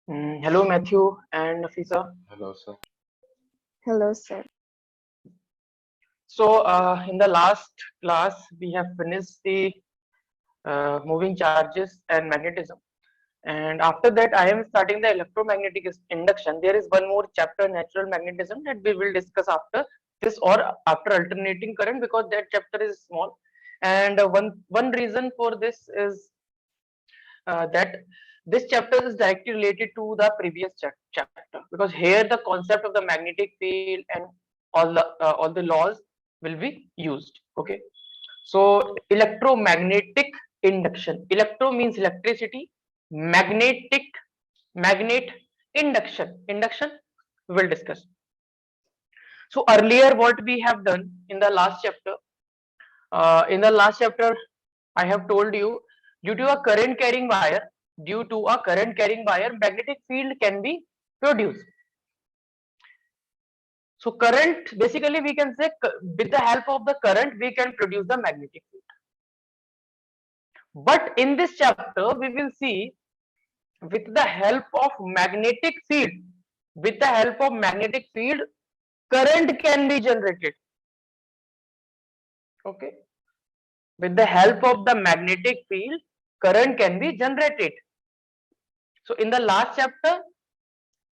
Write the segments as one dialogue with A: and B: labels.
A: Hello, Matthew and Nafisa.
B: Hello, sir.
C: Hello, sir.
A: So, in the last class, we have finished the moving charges and magnetism. And after that, I am starting the electromagnetic induction. There is one more chapter, natural magnetism, that we will discuss after this or after alternating current, because that chapter is small. And one reason for this is that this chapter is directly related to the previous chapter, because here the concept of the magnetic field and all the laws will be used. Okay, so electromagnetic induction. Electro means electricity. Magnetic, magnet, induction we will discuss. So earlier what we have done in the last chapter, I have told you, due to a current carrying wire, magnetic field can be produced. So current, basically we can say, with the help of the current we can produce the magnetic field. But in this chapter we will see, with the help of magnetic field, with the help of magnetic field, current can be generated. Okay, with the help of the magnetic field, current can be generated. So in the last chapter,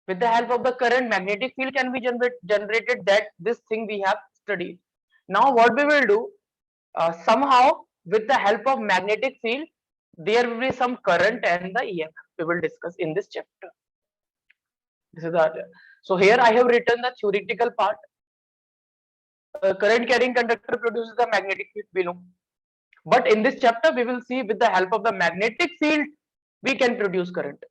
A: with the help of the current, magnetic field can be generated. That this thing we have studied. Now what we will do, somehow with the help of magnetic field, there will be some current and the EMF we will discuss in this chapter. This is the, so here I have written the theoretical part. Current carrying conductor produces the magnetic field below. But in this chapter, we will see, with the help of the magnetic field, we can produce current.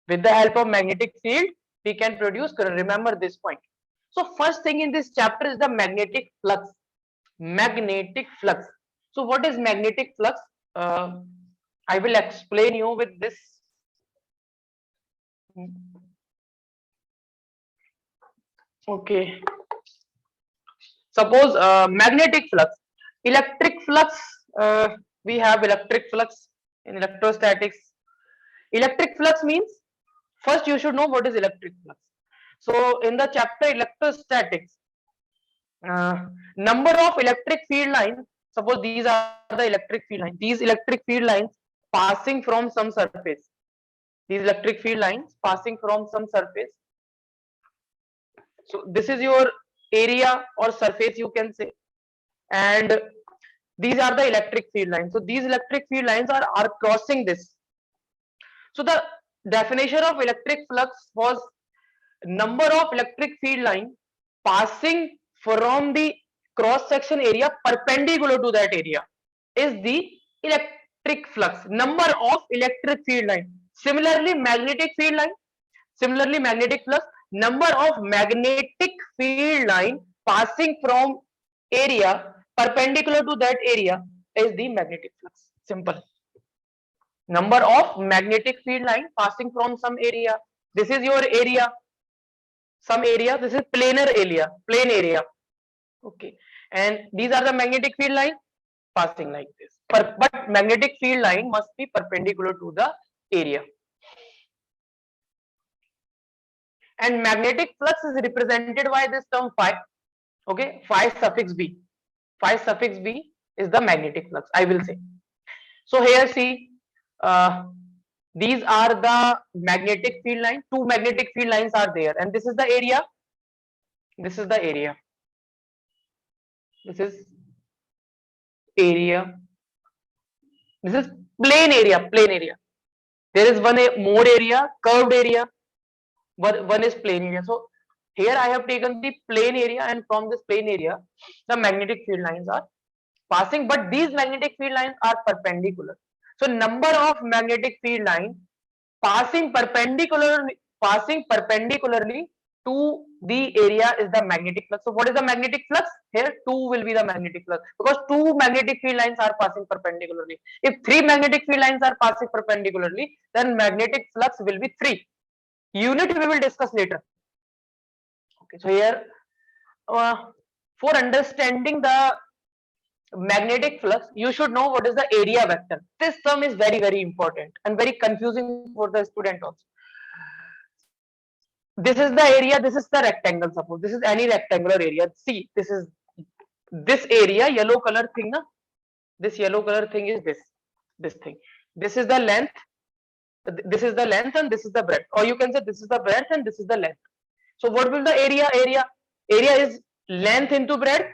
A: With the help of magnetic field, we can produce current. Remember this point. So first thing in this chapter is the magnetic flux. Magnetic flux. So what is magnetic flux? I will explain you with this. Okay. Suppose magnetic flux, electric flux. We have electric flux in electrostatics. Electric flux means, first you should know what is electric flux. So in the chapter electrostatics, number of electric field lines. Suppose these are the electric field lines. These electric field lines passing from some surface. These electric field lines passing from some surface. So this is your area or surface, you can say, and these are the electric field lines. So these electric field lines are crossing this. So the definition of electric flux was number of electric field line passing from the cross section area perpendicular to that area is the electric flux. Number of electric field line. Similarly magnetic flux, number of magnetic field line passing from area perpendicular to that area is the magnetic flux. Simple. Number of magnetic field line passing from some area. This is your area, some area. This is plane area. Okay, and these are the magnetic field line passing like this. But magnetic field line must be perpendicular to the area. And magnetic flux is represented by this term phi. Okay, phi suffix b. Phi suffix b is the magnetic flux, I will say. So here see, these are the magnetic field line. Two magnetic field lines are there, and this is the area. This is the area. This is area. This is plane area. There is one more area, curved area. One is plane area. So here I have taken the plane area, and from this plane area, the magnetic field lines are passing, but these magnetic field lines are perpendicular. So number of magnetic field lines passing perpendicularly to the area is the magnetic flux. So what is the magnetic flux? Here 2 will be the magnetic flux, because 2 magnetic field lines are passing perpendicularly. If 3 magnetic field lines are passing perpendicularly, then magnetic flux will be 3. Unit we will discuss later. Okay, so here for understanding the magnetic flux, you should know what is the area vector. This term is very important and very confusing for the student also. this is the area, this is the rectangle. Suppose this is any rectangular area. See, this is this area, yellow color thing, na? This yellow color thing is this thing. This is the length, this is the length, and this is the breadth. Or you can say this is the breadth and this is the length. So what will the area? Area is length into breadth.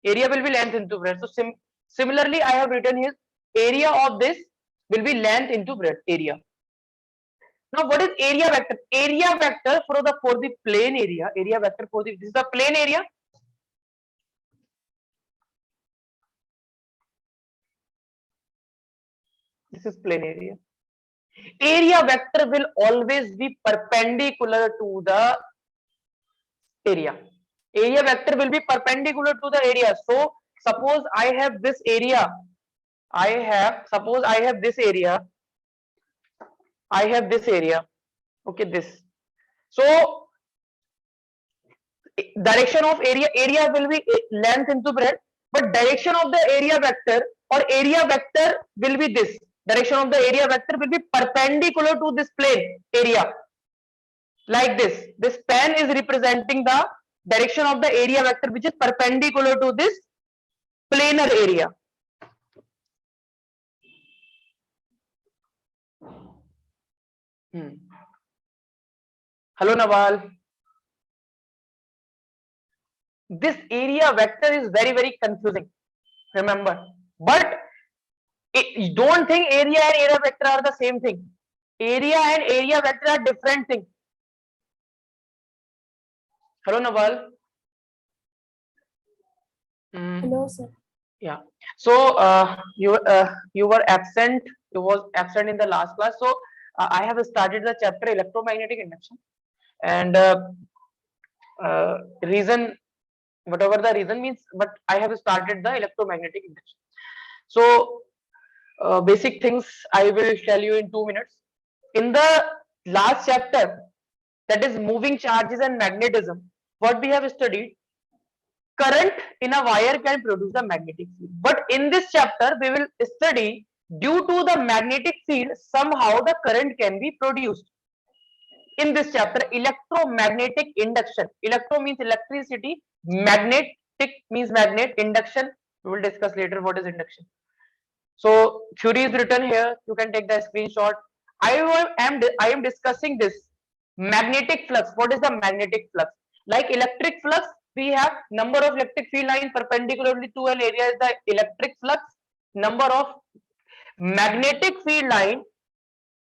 A: Area will be length into breadth. So similarly, I have written here area of this will be length into breadth area. Now, what is area vector? Area vector for the plane area. Area vector for this is the plane area. This is plane area. Area vector will always be perpendicular to the area. Area vector will be perpendicular to the area. So suppose I have this area. Suppose I have this area. I have this area. Okay, this. So direction of area will be length into breadth, but direction of the area vector or area vector will be this. Direction of the area vector will be perpendicular to this plane area. Like this. This pen is representing the direction of the area vector which is perpendicular to this planar area. Hello Nawal. This area vector is very confusing. Remember, but don't think area and area vector are the same thing. Area and area vector are different things. Hello Nawal.
C: Hello, sir.
A: Yeah. So you were absent. You was absent in the last class. So I have started the chapter electromagnetic induction, and reason, whatever the reason means, but I have started the electromagnetic induction. So basic things I will tell you in 2 minutes. In the last chapter, that is moving charges and magnetism, what we have studied, current in a wire can produce the magnetic field. But in this chapter, we will study due to the magnetic field, somehow the current can be produced. In this chapter, electromagnetic induction. Electro means electricity, magnetic means magnet, induction. We will discuss later what is induction. So theory is written here. You can take the screenshot. I am discussing this magnetic flux. What is the magnetic flux? Like electric flux, we have number of electric field lines perpendicularly to an area is the electric flux. Number of magnetic field line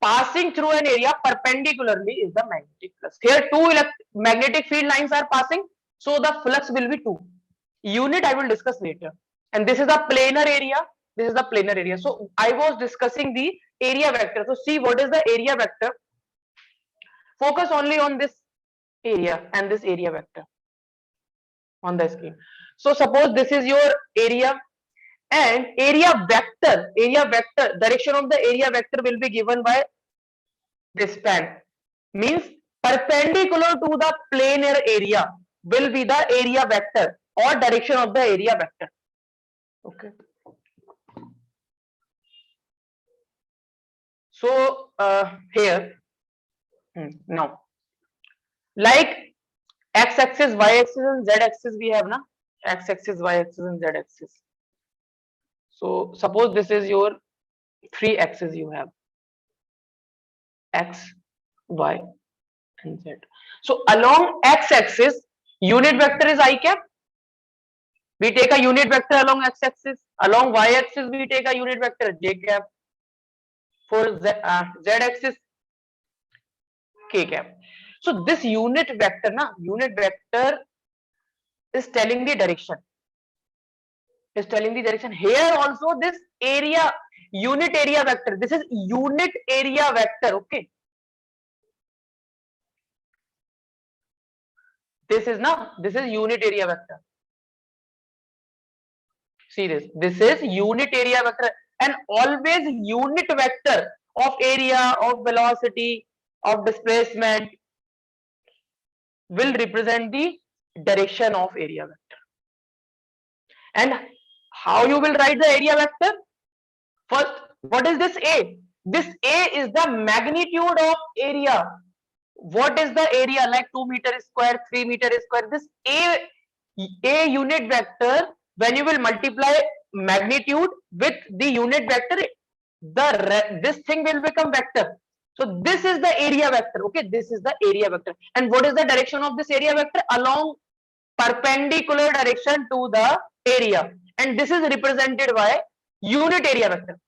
A: passing through an area perpendicularly is the magnetic flux. Here two magnetic field lines are passing, so the flux will be 2. Unit I will discuss later. And this is the planar area. This is the planar area. So I was discussing the area vector. So see what is the area vector. Focus only on this area and this area vector on the screen. So suppose this is your area, and area vector, direction of the area vector will be given by this span. Means perpendicular to the planar area will be the area vector or direction of the area vector. Okay. So here now, like x-axis, y-axis, and z-axis we have na, x-axis, y-axis, and z-axis. So suppose this is your 3 axes you have, x, y, and z. So along x-axis, unit vector is I cap. We take a unit vector along x-axis. Along y-axis, we take a unit vector j cap. For z-axis, k cap. So this unit vector is telling the direction. Here also this area, unit area vector. This is unit area vector. Okay. This is unit area vector. See this. This is unit area vector, and always unit vector of area, of velocity, of displacement will represent the direction of area vector. And how you will write the area vector? First, what is this A? This A is the magnitude of area. what is the area, like 2 meter square, 3 meter square. This a unit vector, when you will multiply magnitude with the unit vector, this thing will become vector. So this is the area vector. Okay, this is the area vector. And what is the direction of this area vector? Along perpendicular direction to the area, and this is represented by unit area vector.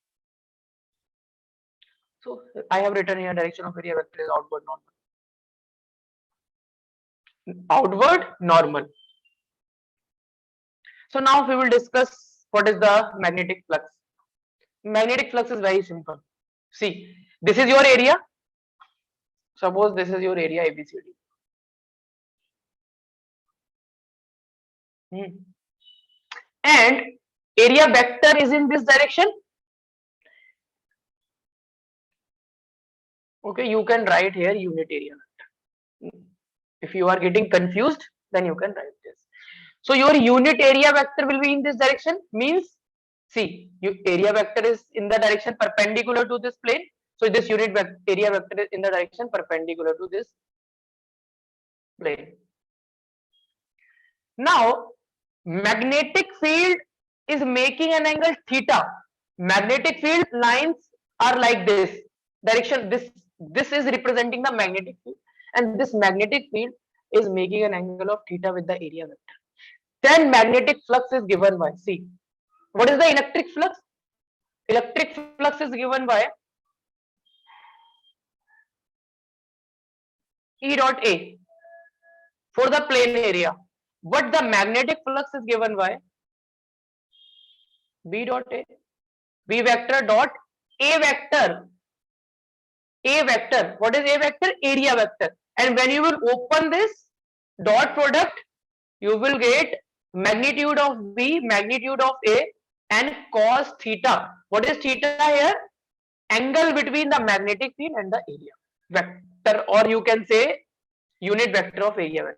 A: So I have written here direction of area vector is outward normal. Outward normal. So now we will discuss what is the magnetic flux. Magnetic flux is very simple. See, this is your area. Suppose this is your area ABCD. And area vector is in this direction. Okay, you can write here unit area vector. If you are getting confused, then you can write this. So your unit area vector will be in this direction, means see, your area vector is in the direction perpendicular to this plane. So this unit area vector is in the direction perpendicular to this plane. Now magnetic field is making an angle theta. Magnetic field lines are like this direction. This is representing the magnetic field, and this magnetic field is making an angle of theta with the area vector. Then magnetic flux is given by, see, what is the electric flux? Electric flux is given by E dot A for the plane area. But the magnetic flux is given by B dot A. B vector dot A vector. A vector. What is A vector? Area vector. And when you will open this dot product, you will get magnitude of B, magnitude of A, and cos theta. What is theta here? Angle between the magnetic field and the area vector, or you can say unit vector of area vector.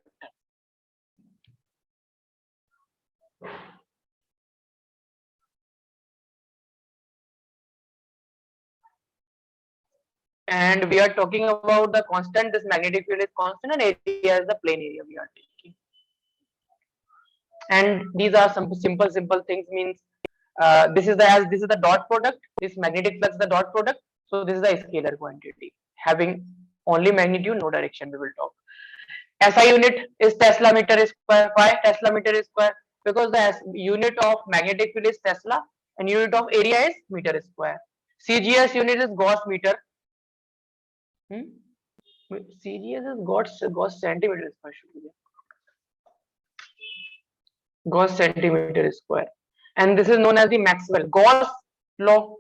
A: And we are talking about the constant. This magnetic field is constant, and area is the plane area we are taking. And these are some simple things. Means this is the dot product. This magnetic flux is the dot product. So this is the scalar quantity having only magnitude, no direction. We will talk. SI unit is Tesla meter square. Why Tesla meter square? Because the unit of magnetic field is Tesla and unit of area is meter square. CGS unit is Gauss meter. CGS is Gauss centimeter square. Gauss centimeter square. And this is known as the Maxwell Gauss law.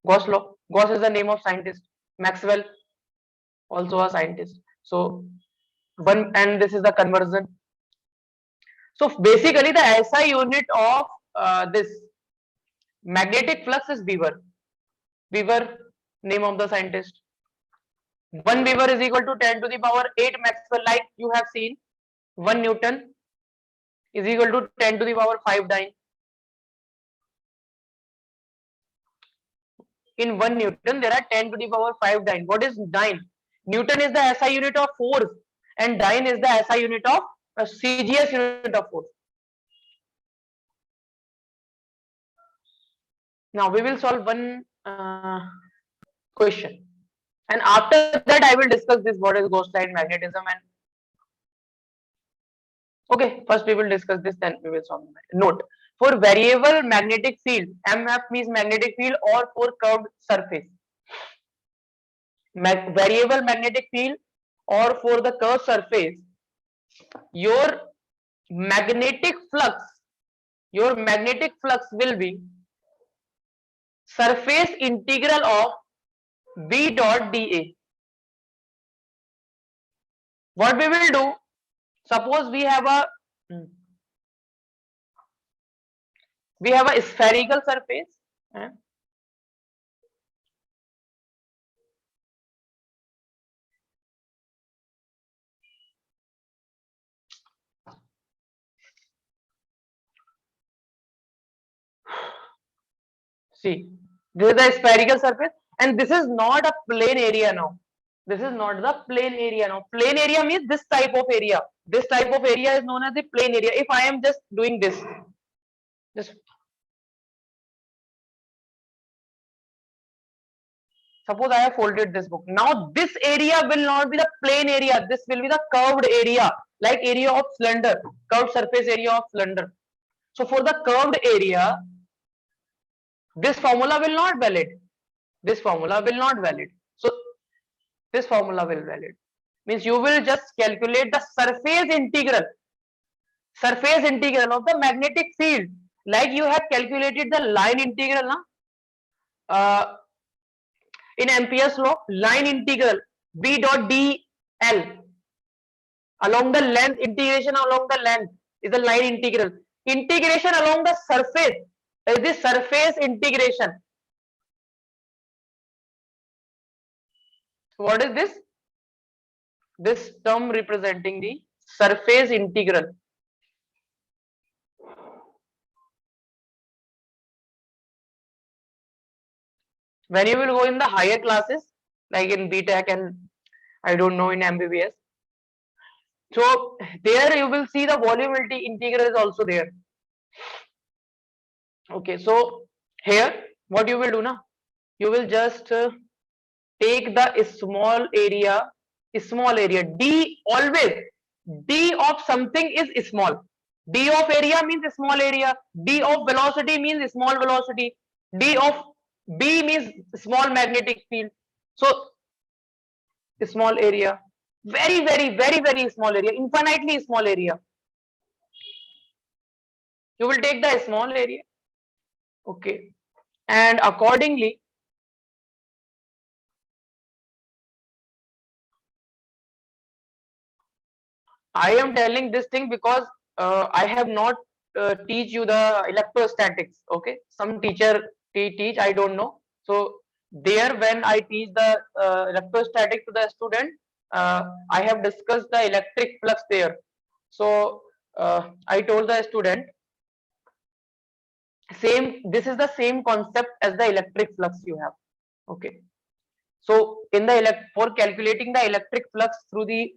A: Gauss law. Gauss is the name of scientist. Maxwell also a scientist. So one, and this is the conversion. So basically the SI unit of this magnetic flux is Weber. Weber, name of the scientist. 1 Weber is equal to 10 to the power 8 Maxwell, like you have seen. 1 Newton is equal to 10 to the power 5 dyne. In 1 Newton, there are 10 to the power 5 dyne. What is dyne? Newton is the SI unit of force, and dyne is the SI unit of CGS unit of force. Now we will solve one question, and after that I will discuss this what is Gauss-Laid magnetism. And okay, first we will discuss this, then we will solve. Note, for variable magnetic field, MEF means magnetic field, or for curved surface, variable magnetic field or for the curved surface, your magnetic flux will be surface integral of B dot dA. What we will do, suppose we have a spherical surface. See, this is the spherical surface, and this is not a plane area now. This is not the plane area. Now, plane area means this type of area. This type of area is known as the plane area. If I am just doing this, just suppose I have folded this book. Now, this area will not be the plane area. This will be the curved area, like area of cylinder, curved surface area of cylinder. So, for the curved area, this formula will not valid. This formula will not valid. So, this formula will valid. Means you will just calculate the surface integral of the magnetic field, like you have calculated the line integral na? In Ampere's law, line integral B dot dl along the length, integration along the length is the line integral. Integration along the surface is the surface integration. What is this? This term representing the surface integral. When you will go in the higher classes, like in BTech and I don't know in MBBS, so there you will see the volumetricity integral is also there. Okay, so here what you will do now? You will just take the small area D. Always D of something is small. D of area means small area. D of velocity means small velocity. D of B means small magnetic field. So small area, very small area, infinitely small area. You will take the small area. Okay, and accordingly I am telling this thing because I have not teach you the electrostatics. Okay, some teacher teach, I don't know. So there when I teach the electrostatic to the student, I have discussed the electric flux there. So I told the student this is the same concept as the electric flux you have. Okay, so in the for calculating the electric flux through the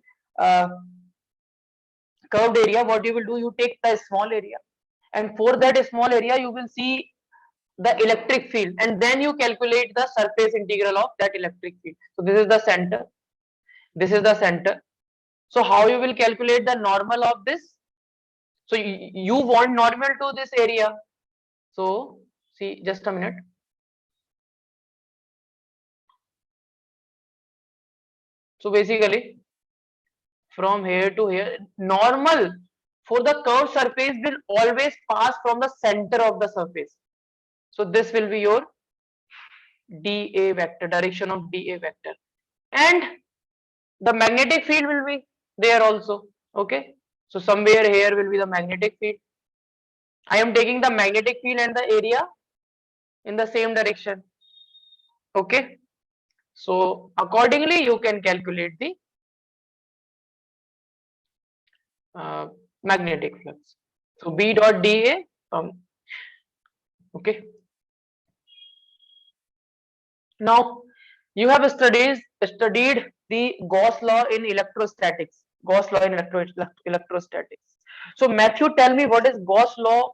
A: curved area, what you will do, you take the small area, and for that small area you will see the electric field, and then you calculate the surface integral of that electric field. So this is the center, this is the center. So how you will calculate the normal of this? So you want normal to this area. So see, just a minute. So basically from here to here, normal for the curved surface will always pass from the center of the surface. So this will be your dA vector, direction of dA vector, and the magnetic field will be there also. Okay, so somewhere here will be the magnetic field. I am taking the magnetic field and the area in the same direction. Okay, so accordingly you can calculate the magnetic flux. So B dot dA, okay. Now you have studied the Gauss law in electrostatics. Gauss law in electrostatics. So Matthew, tell me what is Gauss law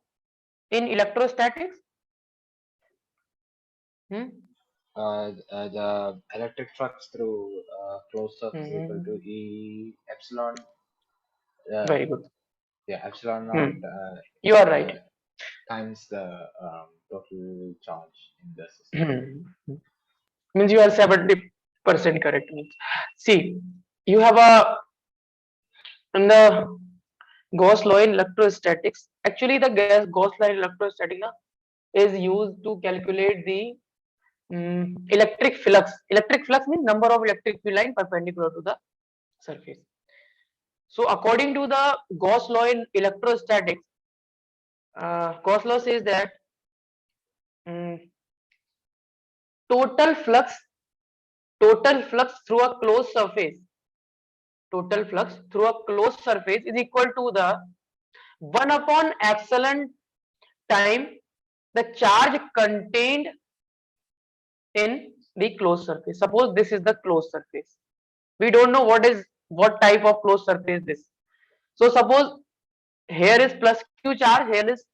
A: in electrostatics?
B: The electric flux through closed surface is equal to E epsilon.
A: Very good.
B: Yeah, epsilon naught.
A: You are right.
B: Times the total charge in the system.
A: Means you are 70% correct. See, you have a in the Gauss law in electrostatics. Actually, the Gauss law in electrostatics is used to calculate the electric flux. Electric flux means number of electric field line perpendicular to the surface. So according to the Gauss law in electrostatics, Gauss law says that total flux through a closed surface, is equal to the 1 upon epsilon time the charge contained in the closed surface. Suppose this is the closed surface. We don't know what type of closed surface this. So suppose here is plus q charge, here is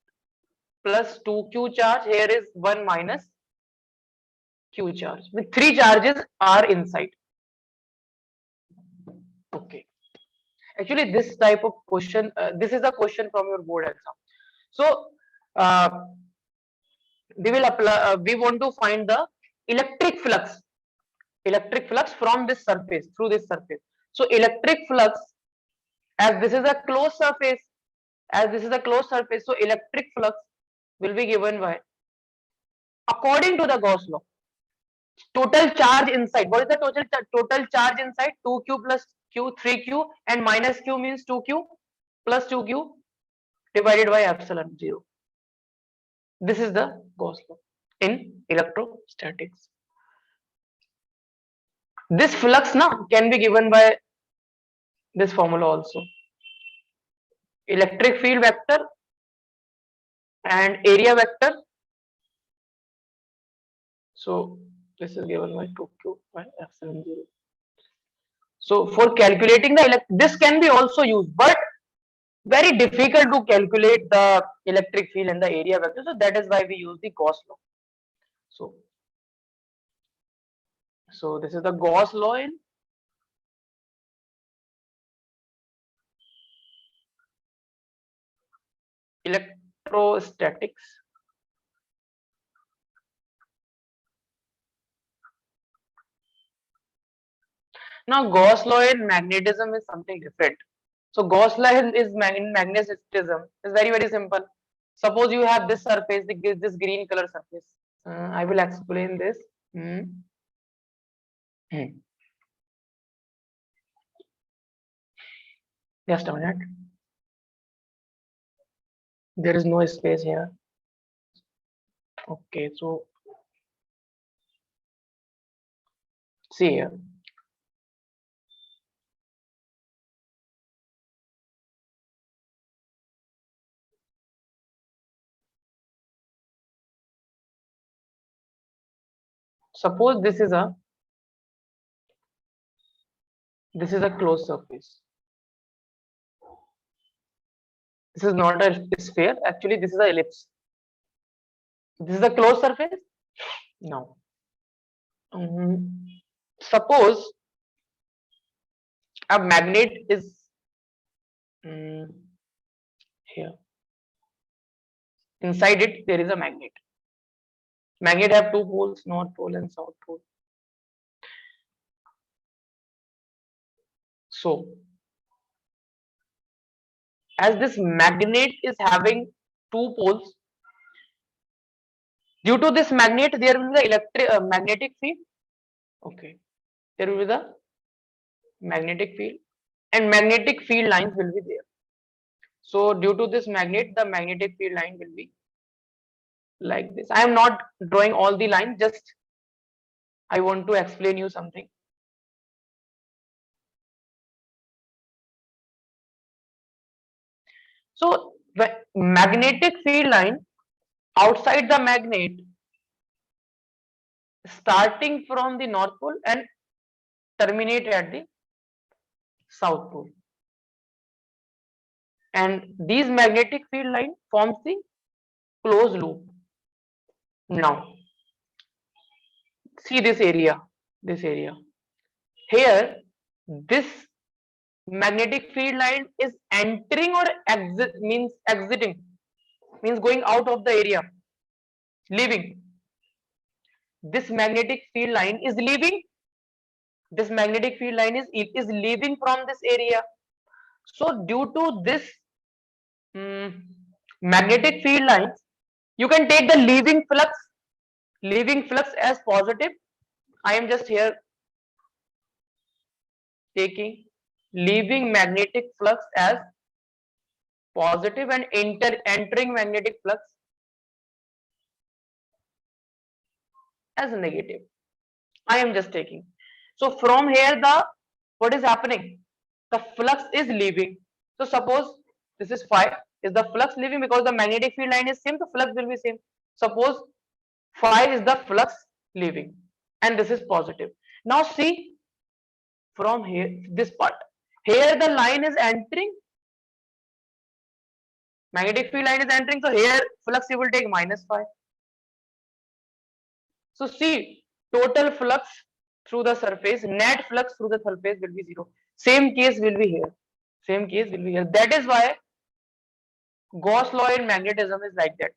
A: plus 2q charge, here is 1 minus q charge. With 3 charges are inside. Okay. Actually, this type of question, this is a question from your board exam. So uh, we will apply. We want to find the electric flux from this surface through this surface. So electric flux, as this is a closed surface, so electric flux will be given by, according to the Gauss law, total charge inside. What is the total charge inside? 2q plus q, 3q, and minus q means 2q plus 2q divided by epsilon 0. This is the Gauss law in electrostatics. This flux now can be given by this formula also. Electric field vector and area vector. So this is given by 2q by epsilon 0. So for calculating the this can be also used, but very difficult to calculate the electric field and the area vector. So that is why we use the Gauss law. So this is the Gauss law in electrostatics. Now Gauss law in magnetism is something different. So Gauss law is in magnetism is very simple. Suppose you have this surface, this green color surface. I will explain this. Just a minute. There is no space here. Okay, so see here. Suppose this is a closed surface. This is not a sphere. Actually, this is an ellipse. This is a closed surface. No. Suppose a magnet is here. Inside it, there is a magnet. Magnet have two poles, north pole and south pole. So, as this magnet is having two poles, due to this magnet, there will be the magnetic field. Okay, there will be the magnetic field, and magnetic field lines will be there. So, due to this magnet, the magnetic field line will be like this. I am not drawing all the lines, just I want to explain you something. So the magnetic field line outside the magnet, starting from the north pole and terminate at the south pole, and these magnetic field line forms the closed loop. Now see this area, here this magnetic field line is entering or exiting, means going out of the area, leaving. This magnetic field line is leaving. This magnetic field line is leaving from this area. So due to this magnetic field lines, you can take the leaving flux as positive. I am just here taking leaving magnetic flux as positive and entering magnetic flux as negative. I am just taking. So from here, what is happening? The flux is leaving. So suppose this is phi. Is the flux leaving? Because the magnetic field line is same, the flux will be same. Suppose phi is the flux leaving, and this is positive. Now see, from here, this part. Here the line is entering, magnetic field line is entering, so here flux you will take -5. So see, total flux through the surface, net flux through the surface will be 0. Same case will be here. Same case will be here. That is why Gauss law in magnetism is like that.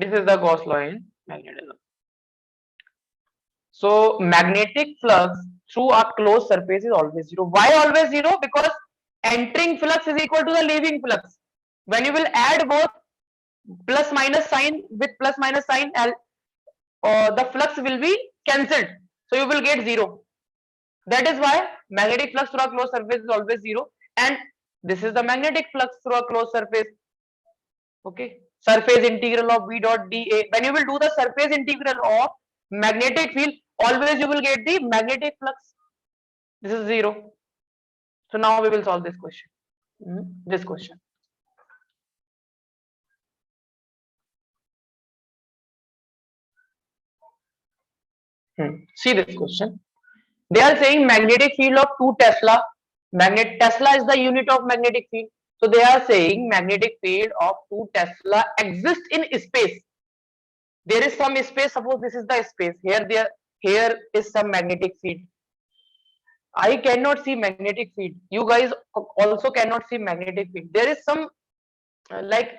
A: This is the Gauss law in magnetism. So magnetic flux through a closed surface is always 0. Why always 0? Because entering flux is equal to the leaving flux. When you will add both plus minus sign with plus minus sign, the flux will be cancelled. So you will get 0. That is why magnetic flux through a closed surface is always 0. And this is the magnetic flux through a closed surface. Okay. Surface integral of V dot dA. When you will do the surface integral of magnetic field, always you will get the magnetic flux. This is 0. So now we will solve this question. This question. See this question. They are saying magnetic field of 2 Tesla. Tesla is the unit of magnetic field. So they are saying magnetic field of 2 Tesla exists in space. There is some space. Suppose this is the space. Here is some magnetic field. I cannot see magnetic field. You guys also cannot see magnetic field. There is some like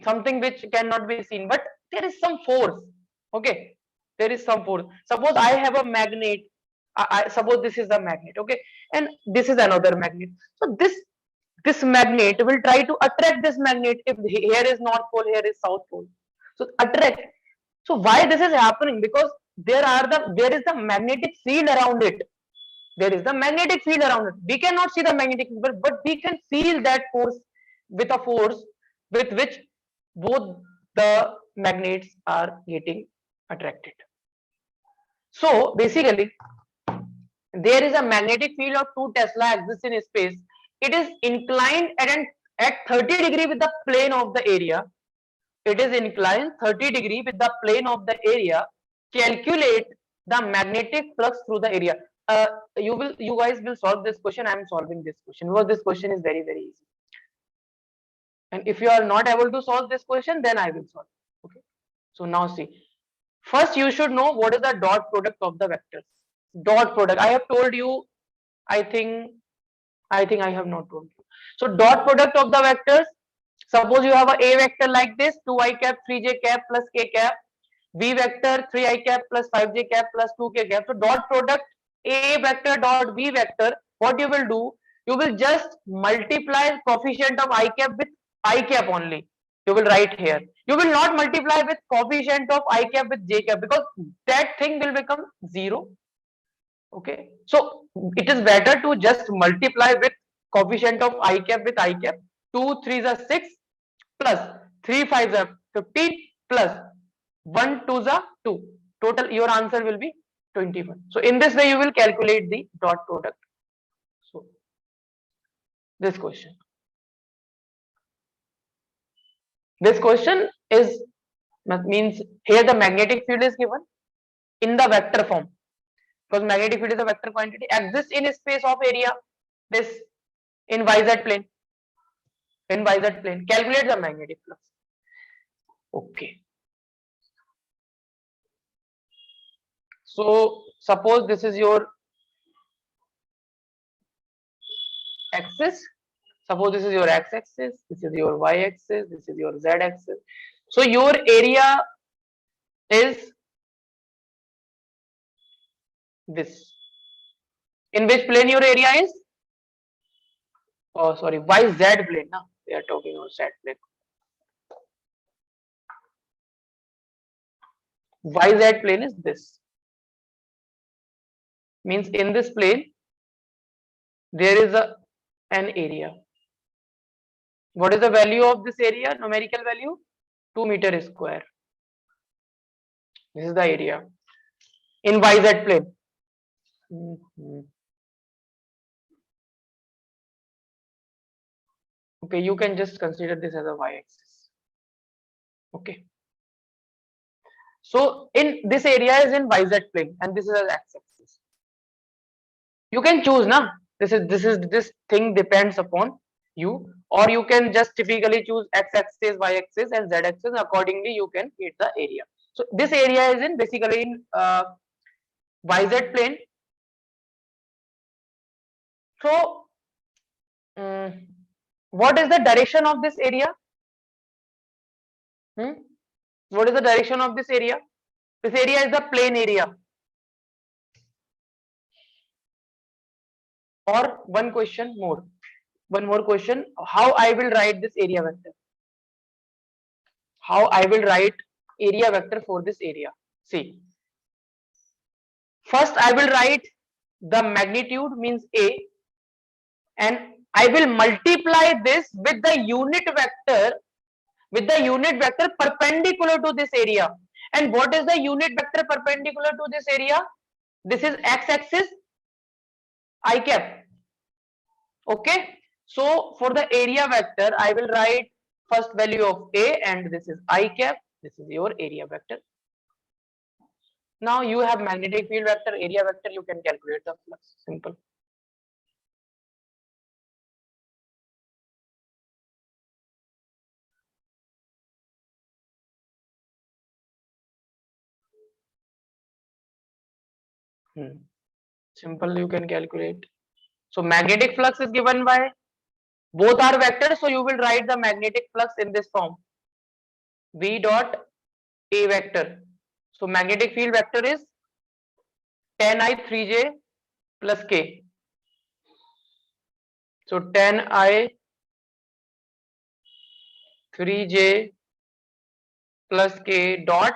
A: something which cannot be seen, but there is some force. Okay, there is some force. Suppose I have a magnet. I suppose this is the magnet. Okay, and this is another magnet. So this magnet will try to attract this magnet. If here is north pole, here is south pole. So attract. So why this is happening? Because there is the magnetic field around it. There is the magnetic field around it. We cannot see the magnetic field, but we can feel that force with a force with which both the magnets are getting attracted. So basically, there is a magnetic field of 2 Tesla exists in space. It is inclined at 30 degree with the plane of the area. It is inclined 30 degree with the plane of the area. Calculate the magnetic flux through the area. You guys will solve this question. I am solving this question because this question is very easy. And if you are not able to solve this question, then I will solve. Okay. So now see. First, you should know what is the dot product of the vectors. Dot product. I have told you. I think I have not told you. So dot product of the vectors. Suppose you have a vector like this, 2i cap, 3j cap plus k cap. V vector 3i cap plus 5j cap plus 2k cap. So dot product A vector dot B vector. What you will do? You will just multiply coefficient of I cap with I cap only. You will write here. You will not multiply with coefficient of I cap with j cap because that thing will become 0. Okay. So it is better to just multiply with coefficient of I cap with I cap. 2 3s are 6 plus 3 5s are 15 plus 1 2s are 2. Total your answer will be 21. So in this way you will calculate the dot product. So this question. This question is means here the magnetic field is given in the vector form because magnetic field is a vector quantity exists in a space of area this in yz plane. In yz plane, calculate the magnetic flux. Okay. So suppose this is your axis. Suppose this is your x-axis, this is your y-axis, this is your z-axis. So your area is this. In which plane your area is? Oh, sorry, YZ plane. Now we are talking about Z plane. YZ plane is this. Means in this plane there is an area. What is the value of this area? Numerical value 2 meter square. This is the area in YZ plane. Okay, you can just consider this as a y-axis. Okay. So in this area is in YZ plane and this is an x-axis. You can choose now. This thing depends upon you, or you can just typically choose x-axis, y-axis, and z-axis. Accordingly, you can create the area. So this area is in basically in YZ plane. So what is the direction of this area? What is the direction of this area? This area is the plane area. Or one more question, how I will write this area vector? How I will write area vector for this area? See, first I will write the magnitude means A, and I will multiply this with the unit vector perpendicular to this area. And what is the unit vector perpendicular to this area? This is x-axis I cap. Okay, so for the area vector I will write first value of A, and this is I cap. This is your area vector. Now you have magnetic field vector, area vector, you can calculate the flux. Simple. Simple, you can calculate. So magnetic flux is given by, both are vectors, so you will write the magnetic flux in this form, V dot A vector. So magnetic field vector is tan I 3j plus K. So tan I 3j plus K dot,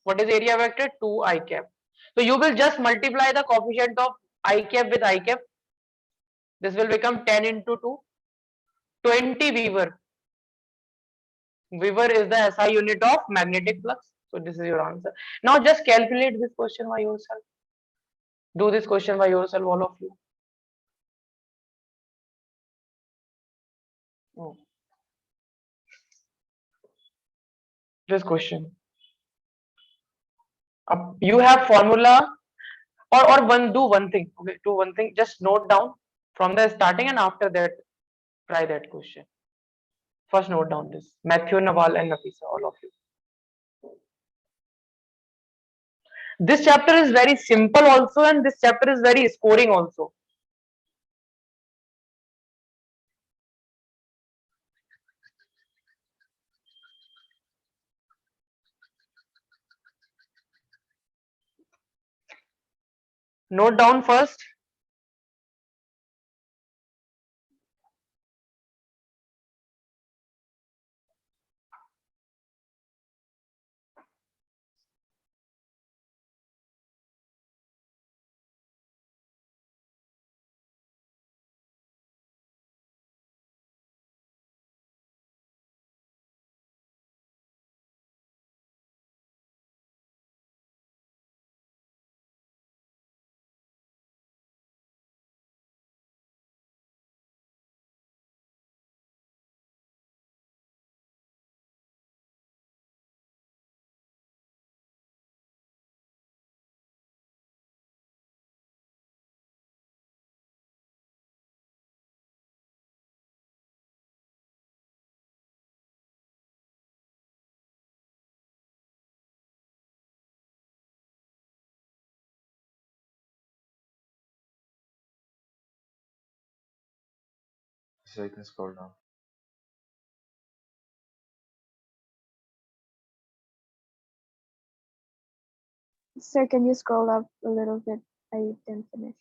A: what is area vector? 2 I cap. So you will just multiply the coefficient of I cap with I cap. This will become 10 into 2, 20 Weaver. Weaver is the SI unit of magnetic flux. So this is your answer. Now just calculate this question by yourself. Do this question by yourself, all of you. Oh. This question. You have formula, or do one thing. Okay, do one thing. Just note down from the starting, and after that, try that question. First, note down this. Matthew, Nawal, and Nafisa, all of you. This chapter is very simple also, and this chapter is very scoring also. Note down first.
B: So you can scroll down.
C: Sir, can you scroll up a little bit? I didn't finish.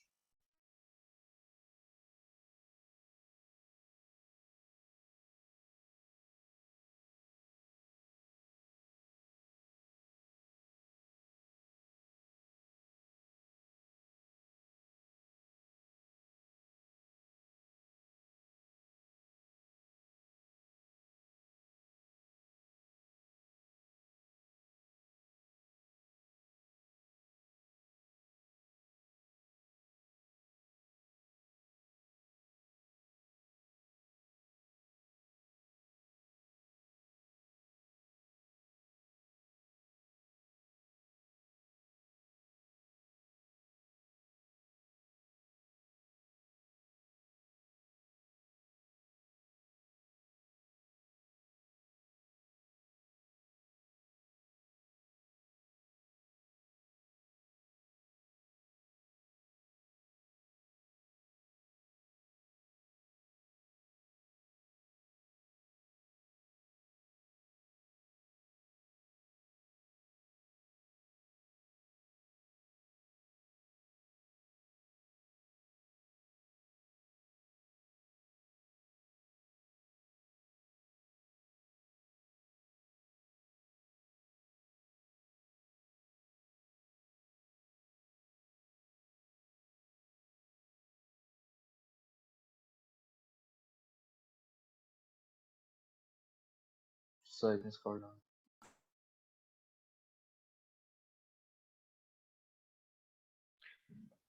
B: So I can scroll down.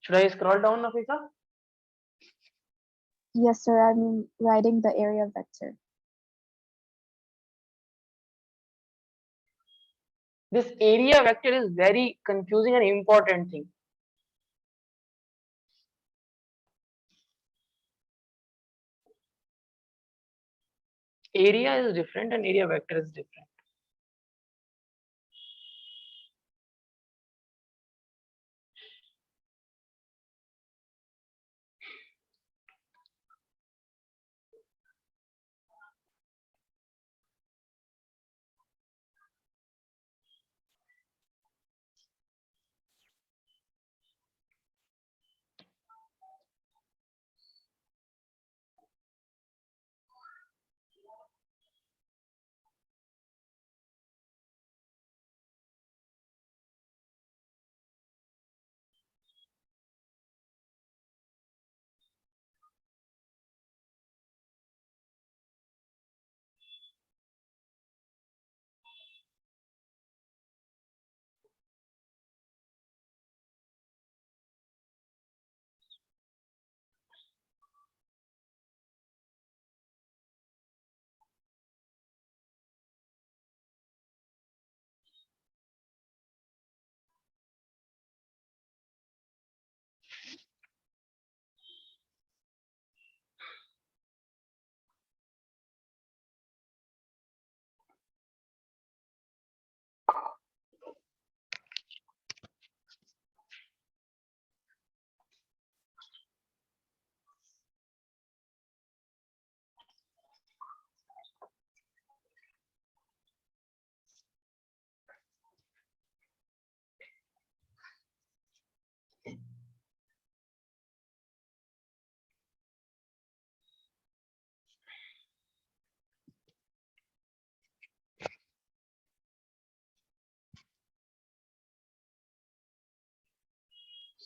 A: Should I scroll down, Nafisa?
C: Yes, sir. I'm writing the area vector.
A: This area vector is very confusing and important thing. Area is different and area vector is different.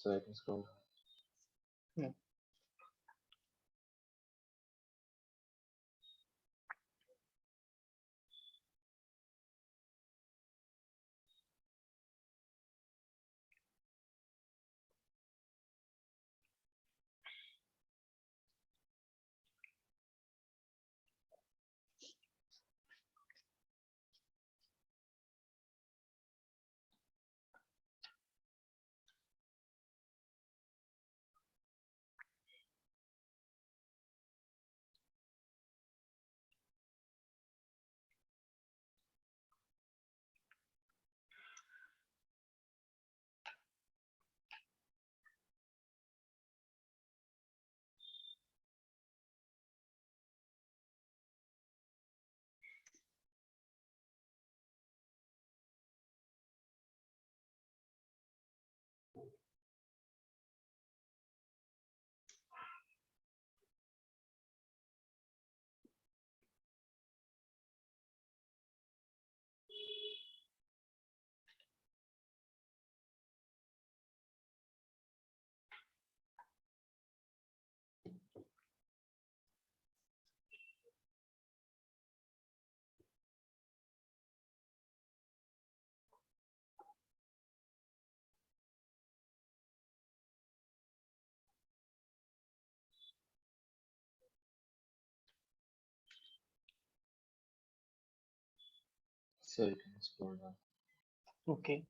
B: So I can scroll down.
A: Hmm.
B: So you can scroll down.
A: Okay.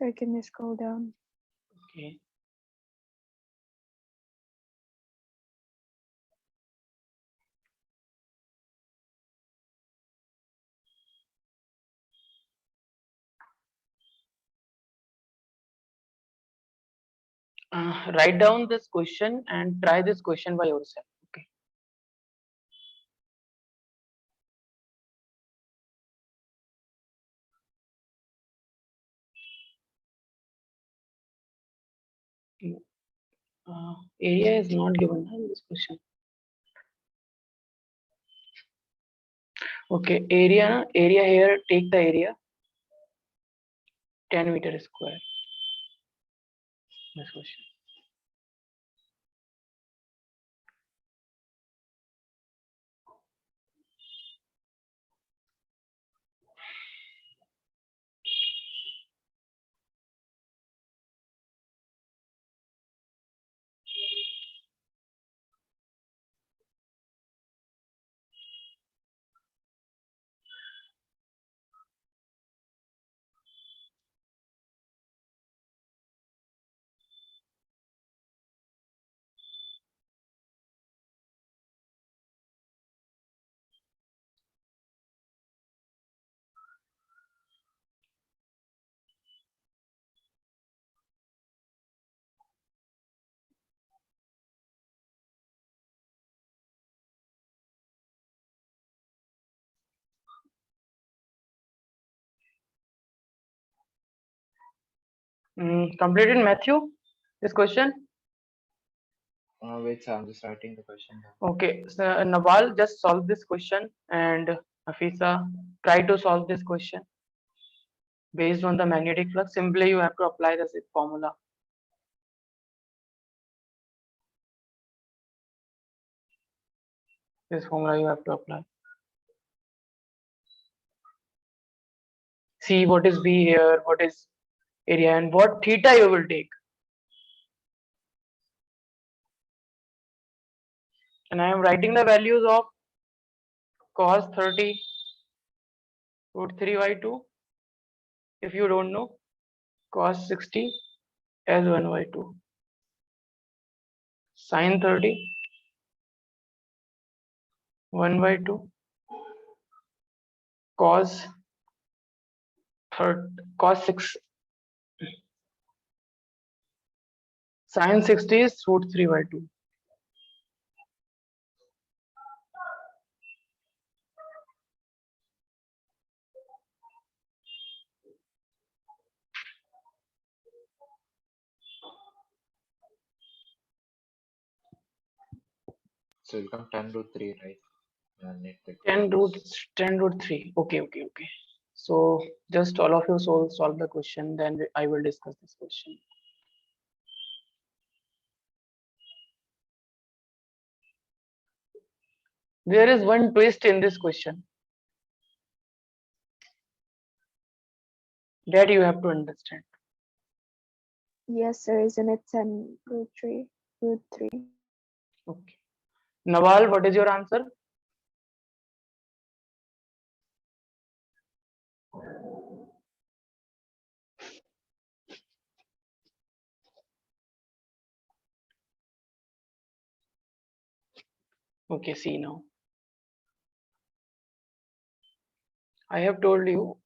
C: Sir, can you scroll down?
A: Okay. Write down this question and try this question by yourself. Okay. Area is not given in this question. Okay, area here, take the area 10 meter square. This question. Completed, Matthew, this question?
B: Wait, sir, I'm just writing the question down.
A: Okay, so Nawal, just solve this question, and Afisa, try to solve this question based on the magnetic flux. Simply you have to apply this formula. This formula you have to apply. See what is B here, what is area, and what theta you will take. And I am writing the values of cos 30 root 3 by 2. If you don't know, cos 60 as 1 by 2. Sin 30 1 by 2. Cos 6 sin 60 is root 3 by 2.
B: So it'll come 10 root 3, right?
A: 10 root 3. Okay. So just all of you solve the question, then I will discuss this question. There is one twist in this question that you have to understand.
C: Yes, sir. Isn't it 10 root 3? Root 3.
A: Okay. Nawal, what is your answer? Okay, see now. I have told you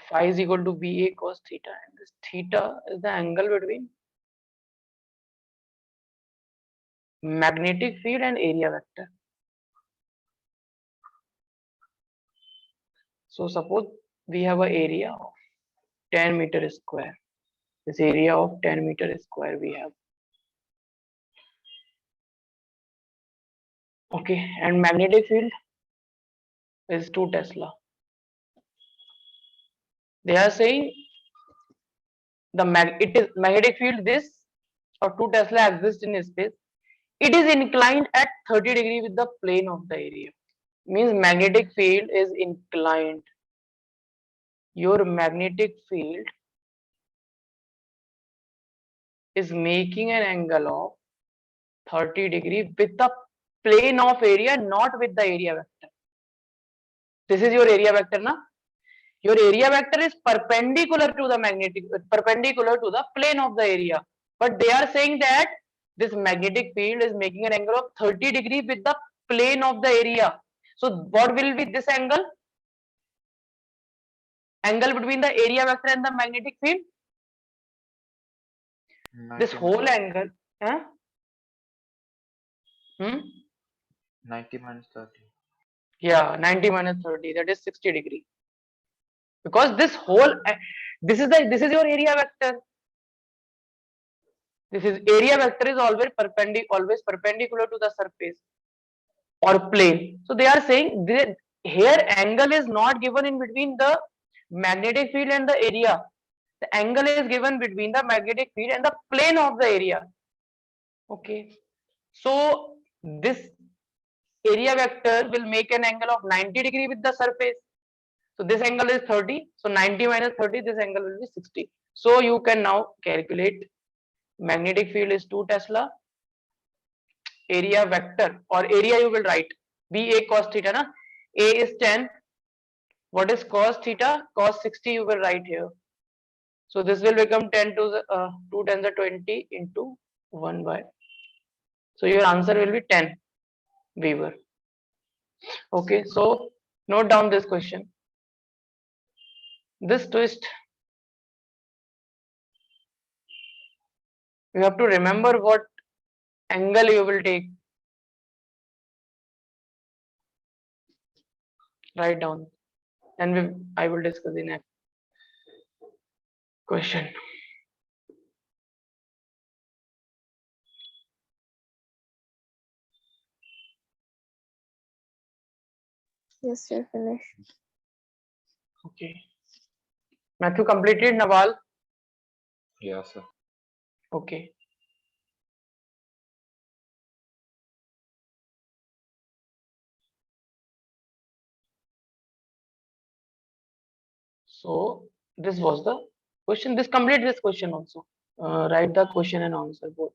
A: phi is equal to VA cos theta, and this theta is the angle between magnetic field and area vector. So suppose we have an area of 10 meter square. This area of 10 meter square we have. Okay, and magnetic field is 2 Tesla. They are saying the magnetic field this or 2 Tesla exists in space. It is inclined at 30 degree with the plane of the area. Means magnetic field is inclined. Your magnetic field is making an angle of 30 degree with the plane of area, not with the area vector. This is your area vector, na? Your area vector is perpendicular to the perpendicular to the plane of the area. But they are saying that this magnetic field is making an angle of 30 degree with the plane of the area. So what will be this angle? Angle between the area vector and the magnetic field? This
B: 90
A: whole
B: minus
A: angle. Huh?
B: 90 minus 30.
A: Yeah, 90 minus 30, that is 60 degree. Because this whole, this is your area vector. This is area vector is always perpendicular to the surface or plane. So they are saying that here angle is not given in between the magnetic field and the area. The angle is given between the magnetic field and the plane of the area. Okay. So this area vector will make an angle of 90 degree with the surface. So this angle is 30. So 90 minus 30, this angle will be 60. So you can now calculate magnetic field is 2 Tesla. Area vector or area you will write BA cos theta. Na? A is 10. What is cos theta? Cos 60 you will write here. So this will become 10 to the 2 10 the 20 into 1 by. So your answer will be 10 Weaver. Okay, so note down this question. This twist, you have to remember what angle you will take. Write down. Then I will discuss the next question.
C: Yes, sir, finished.
A: Okay. Matthew completed, Nawal?
B: Yeah, sir.
A: Okay. So this was the question. This complete this question also. Write the question and answer both.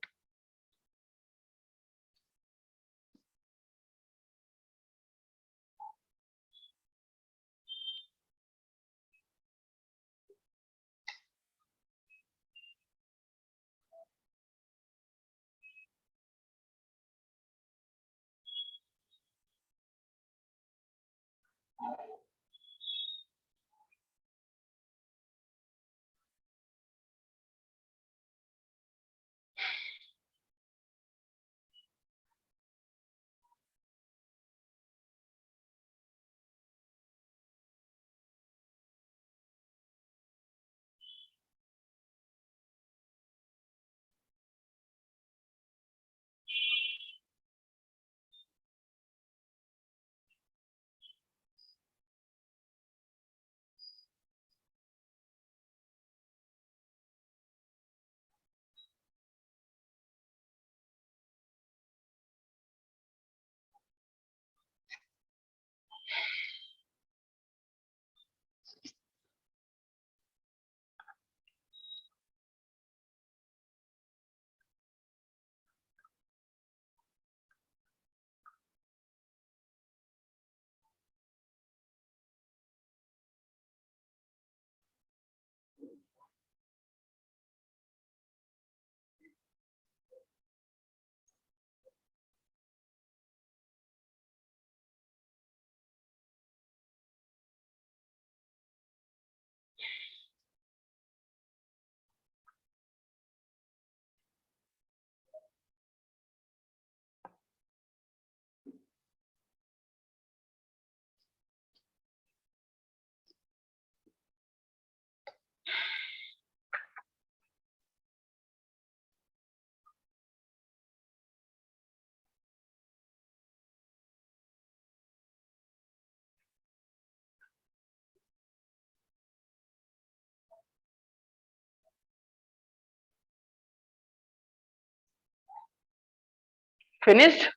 A: Finished?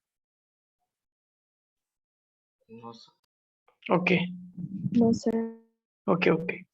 B: No, sir.
A: Okay.
C: No, sir.
A: Okay. Okay.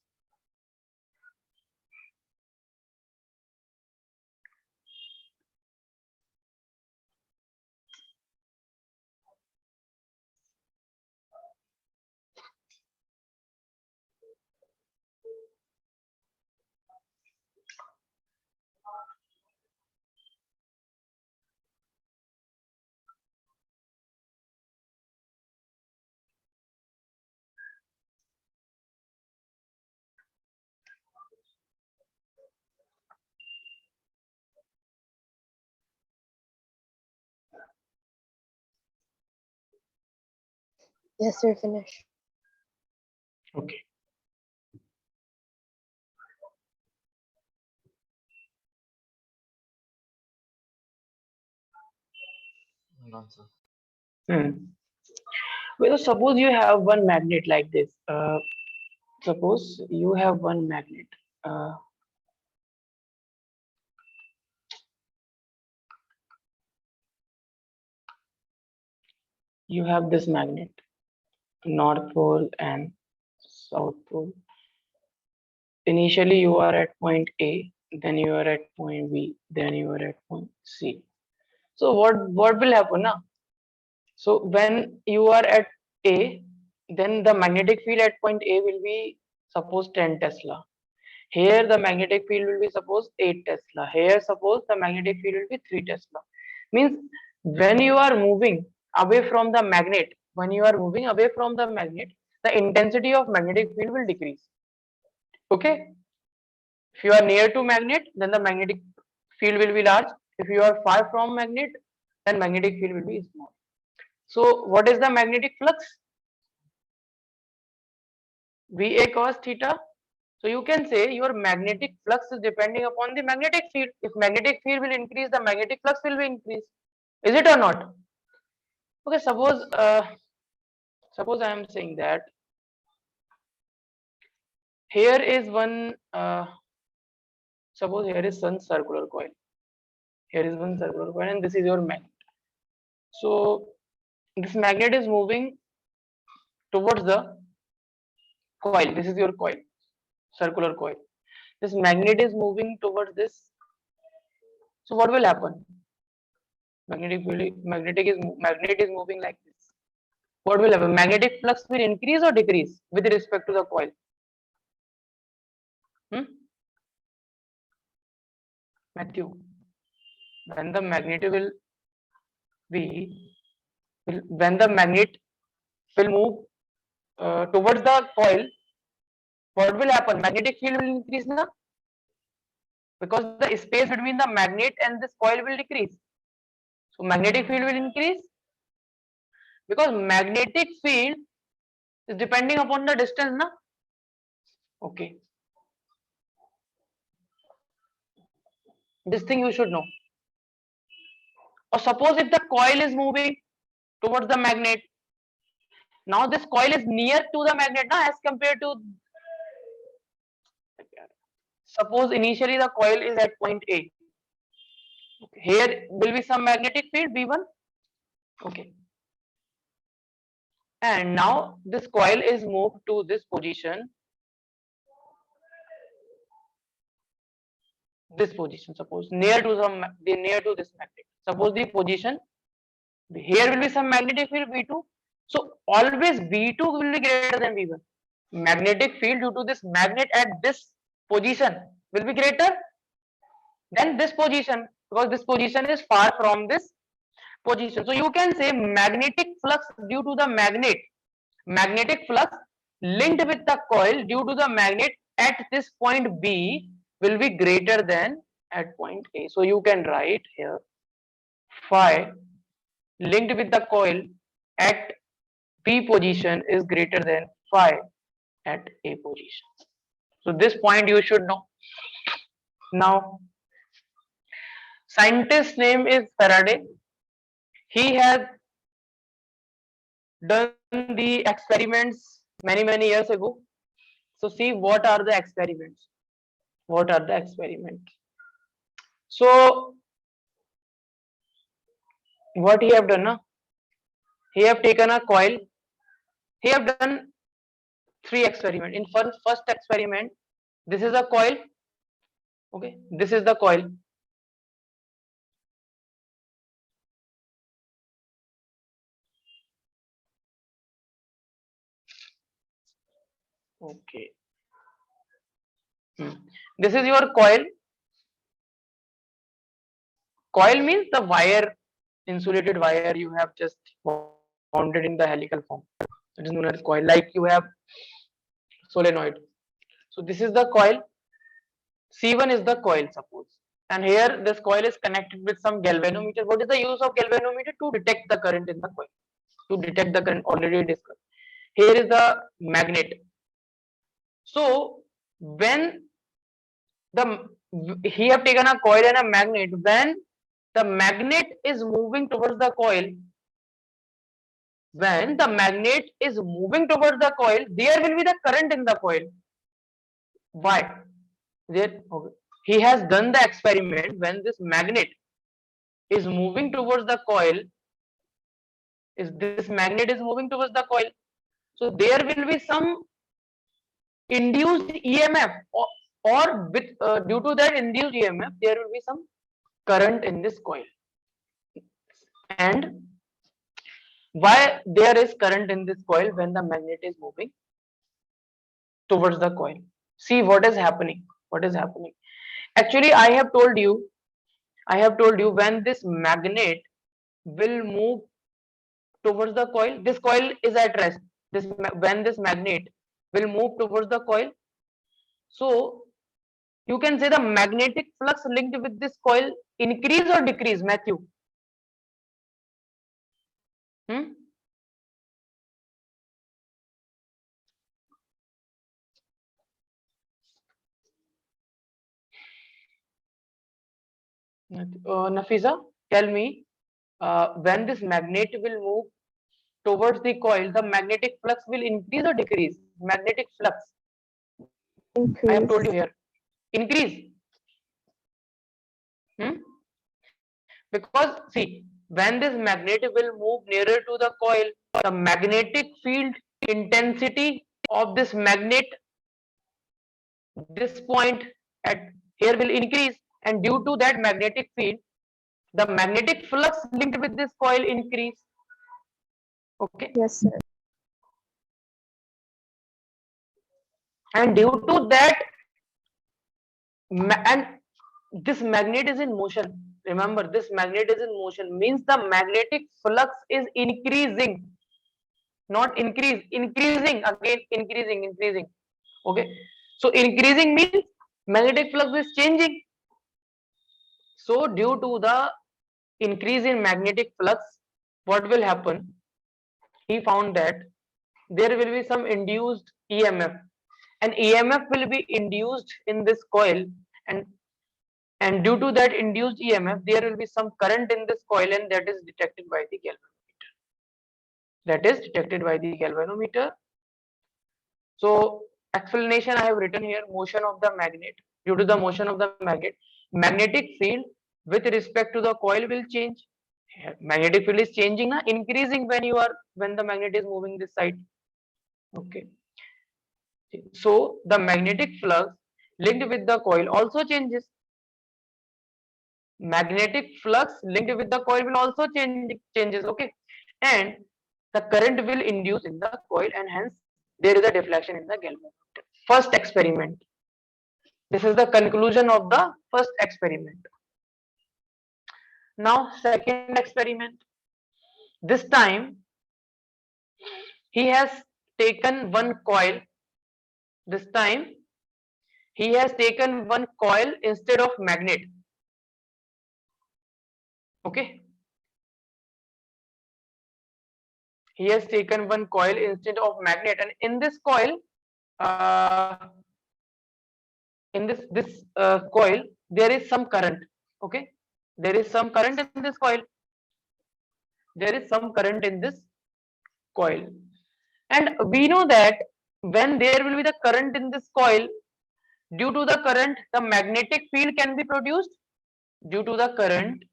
C: Yes, sir. Finish.
A: Okay.
B: Done, sir.
A: Well, suppose you have one magnet like this. Suppose you have one magnet. Uh, you have this magnet, North Pole and South Pole. Initially, you are at point A, then you are at point B, then you are at point C. So what will happen now? So when you are at A, then the magnetic field at point A will be suppose 10 Tesla. Here the magnetic field will be suppose 8 Tesla. Here suppose the magnetic field will be 3 Tesla. Means when you are moving away from the magnet, when you are moving away from the magnet, the intensity of magnetic field will decrease. Okay. If you are near to magnet, then the magnetic field will be large. If you are far from magnet, then magnetic field will be small. So what is the magnetic flux? VA cos theta. So you can say your magnetic flux is depending upon the magnetic field. If magnetic field will increase, the magnetic flux will be increased. Is it or not? Okay, suppose I am saying that here is one suppose here is one circular coil. Here is one circular coil and this is your magnet. So this magnet is moving towards the coil. This is your coil, circular coil. This magnet is moving towards this. So what will happen? Magnet is moving like this. What will happen? Magnetic flux will increase or decrease with respect to the coil. Matthew, when the magnet will move towards the coil, what will happen? Magnetic field will increase now because the space between the magnet and this coil will decrease. So magnetic field will increase because magnetic field is depending upon the distance, na? Okay. This thing you should know. Or suppose if the coil is moving towards the magnet, now this coil is near to the magnet na, as compared to, suppose initially the coil is at point A. Okay. Here will be some magnetic field V1. Okay. And now this coil is moved to this position. Suppose near to this magnet. Suppose the position here will be some magnetic field V2. So always V2 will be greater than V1. Magnetic field due to this magnet at this position will be greater than this position because this position is far from this position. So you can say magnetic flux due to the magnetic flux linked with the coil due to the magnet at this point B will be greater than at point A. So you can write here phi linked with the coil at B position is greater than phi at A position. So this point you should know. Now, scientist's name is Faraday. He has done the experiments many years ago. So see what are the experiments. So what he have done? He have taken a coil. He have done 3 experiments. In first experiment, this is a coil. Okay, this is the coil. Okay. This is your coil. Coil means the wire, insulated wire you have just wounded in the helical form. It is known as coil. Like you have solenoid. So this is the coil. C1 is the coil, suppose. And here this coil is connected with some galvanometer. What is the use of galvanometer? To detect the current in the coil. To detect the current, already discussed. here is the magnet. So when he have taken a coil and a magnet, when the magnet is moving towards the coil, when the magnet is moving towards the coil, there will be the current in the coil. Why? There, okay. He has done the experiment. When this magnet is moving towards the coil, this magnet is moving towards the coil, so there will be some induced EMF, or with due to that induced EMF, there will be some current in this coil. And why there is current in this coil when the magnet is moving towards the coil? See what is happening. What is happening? Actually, I have told you when this magnet will move towards the coil, this coil is at rest. When this magnet will move towards the coil, so you can say the magnetic flux linked with this coil increase or decrease, Matthew? Nafisa, tell me, when this magnet will move towards the coil, the magnetic flux will increase or decrease? Magnetic flux.
C: Increase.
A: I have told you here. Increase. Because see, when this magnet will move nearer to the coil, the magnetic field intensity of this magnet, this point at here will increase, and due to that magnetic field, the magnetic flux linked with this coil increase. Okay.
C: Yes, sir.
A: And due to that, and this magnet is in motion. Remember, this magnet is in motion, means the magnetic flux is increasing, not increase, increasing, again increasing. Okay, so increasing means magnetic flux is changing. So due to the increase in magnetic flux, what will happen? He found that there will be some induced EMF, and EMF will be induced in this coil, and due to that induced EMF, there will be some current in this coil, and that is detected by the galvanometer. So explanation I have written here: motion of the magnet. Due to the motion of the magnet, magnetic field with respect to the coil will change. Magnetic field is changing, increasing when the magnet is moving this side. Okay. So the magnetic flux linked with the coil also changes. Magnetic flux linked with the coil will also changes. Okay, and the current will induce in the coil, and hence there is a deflection in the galvanometer. First experiment. This is the conclusion of the first experiment. Now second experiment. This time he has taken one coil. This time he has taken one coil instead of magnet. Okay, he has taken one coil instead of magnet, and in this coil, coil, there is some current. Okay, there is some current in this coil. And we know that when there will be the current in this coil, due to the current, the magnetic field can be produced. Due to the current,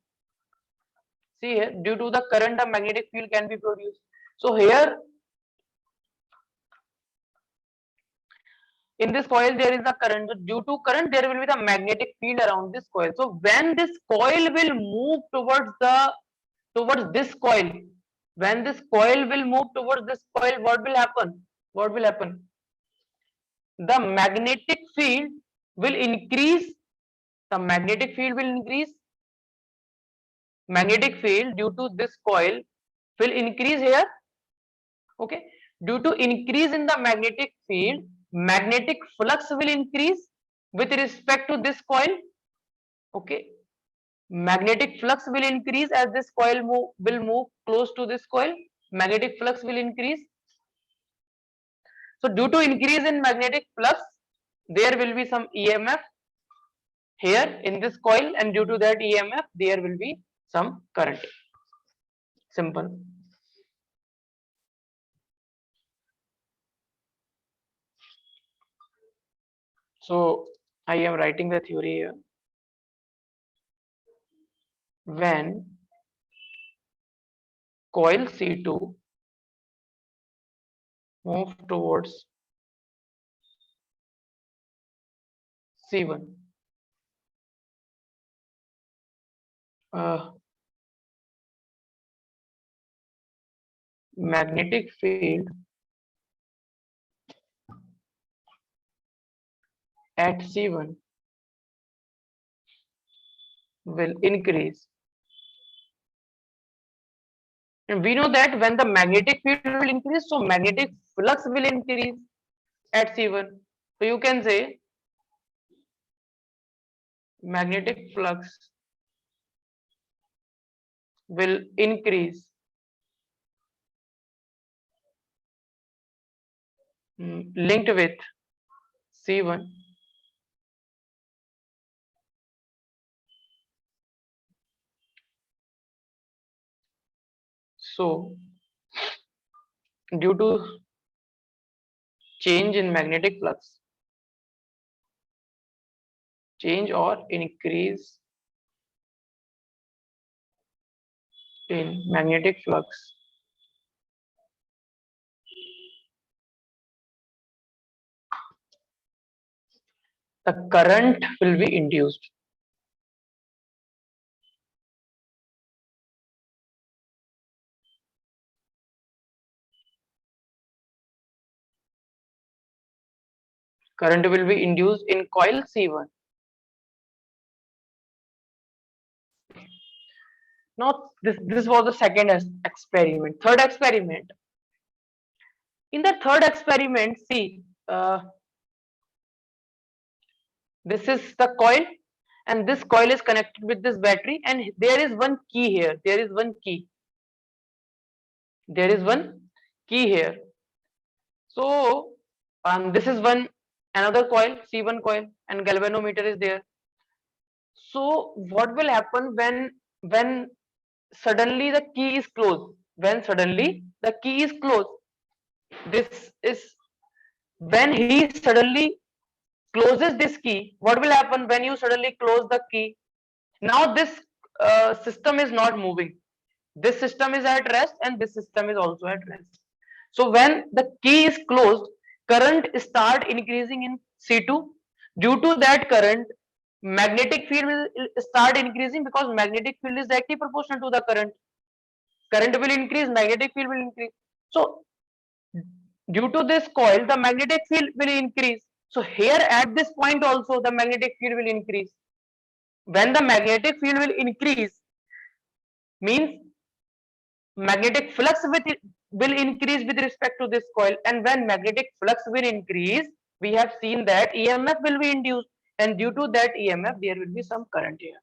A: see here, due to the current, the magnetic field can be produced. So here, in this coil, there is a current. So due to current, there will be the magnetic field around this coil. So when this coil will move towards this coil, when this coil will move towards this coil, what will happen? The magnetic field will increase. Magnetic field due to this coil will increase here. Okay, due to increase in the magnetic field, magnetic flux will increase with respect to this coil. Okay, magnetic flux will increase as this coil will move close to this coil. Magnetic flux will increase. So due to increase in magnetic flux, there will be some EMF here in this coil, and due to that EMF, there will be some current. Simple. So I am writing the theory here. When coil C2 move towards C1, magnetic field at C1 will increase. And we know that when the magnetic field will increase, so magnetic flux will increase at C1. So you can say magnetic flux will increase linked with C1. So due to change in magnetic flux, change or increase in magnetic flux, the current will be induced. Current will be induced in coil C1. Now this was the second experiment. Third experiment. In the third experiment, see, this is the coil, and this coil is connected with this battery, and there is one key here. There is one key. There is one key here. So this is another coil, C1 coil, and galvanometer is there. So what will happen when suddenly the key is closed? When suddenly the key is closed, this is when he suddenly closes this key. What will happen when you suddenly close the key? Now this system is not moving. This system is at rest, and this system is also at rest. So when the key is closed, current start increasing in C2. Due to that current, magnetic field will start increasing, because magnetic field is directly proportional to the current. Current will increase, magnetic field will increase. So due to this coil, the magnetic field will increase. So here at this point also, the magnetic field will increase. When the magnetic field will increase, means magnetic flux will increase with respect to this coil, and when magnetic flux will increase, we have seen that EMF will be induced, and due to that EMF there will be some current here.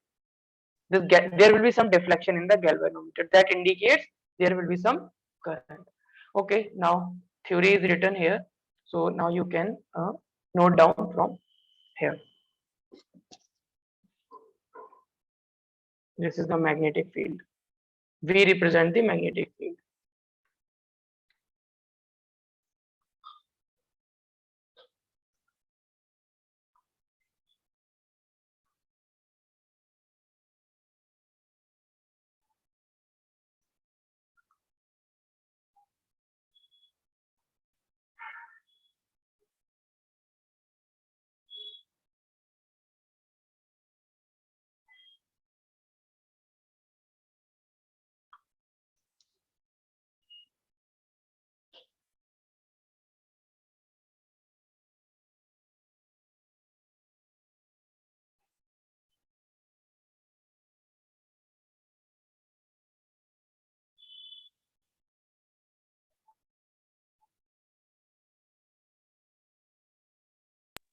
A: There will be some deflection in the galvanometer that indicates there will be some current. Okay, now theory is written here, so now you can note down from here. This is the magnetic field. We represent the magnetic field.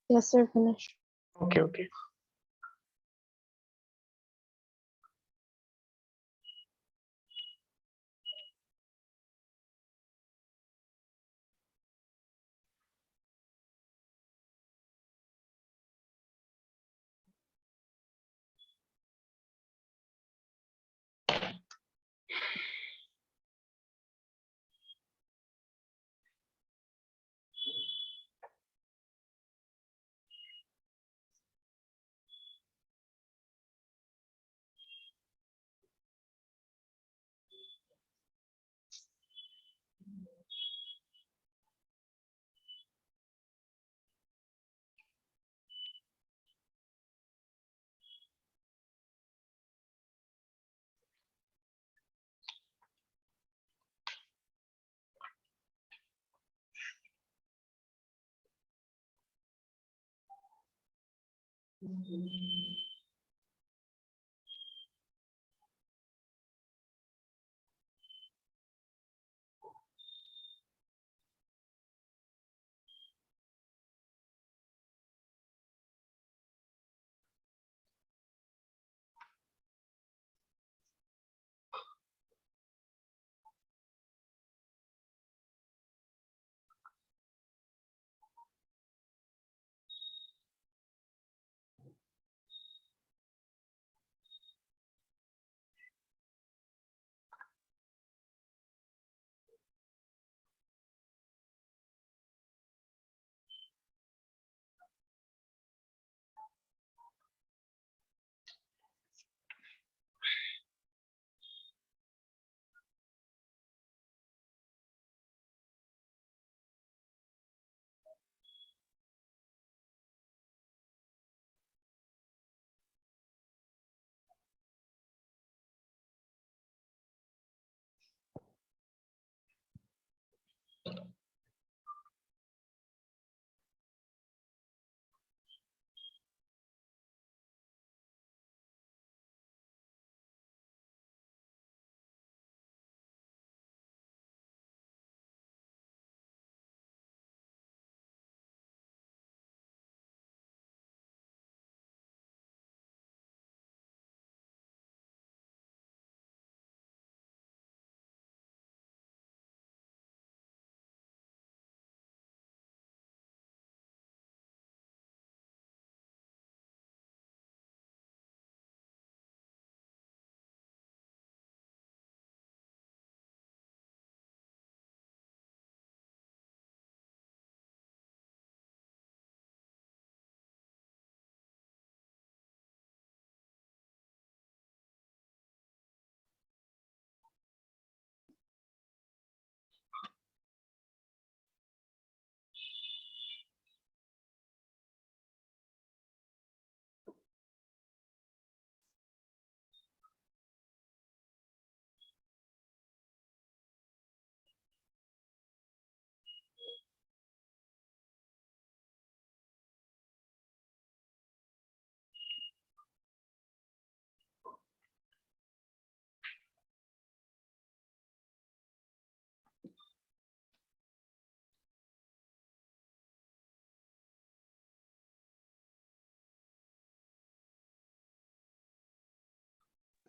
C: Yes, sir, finish.
A: Okay.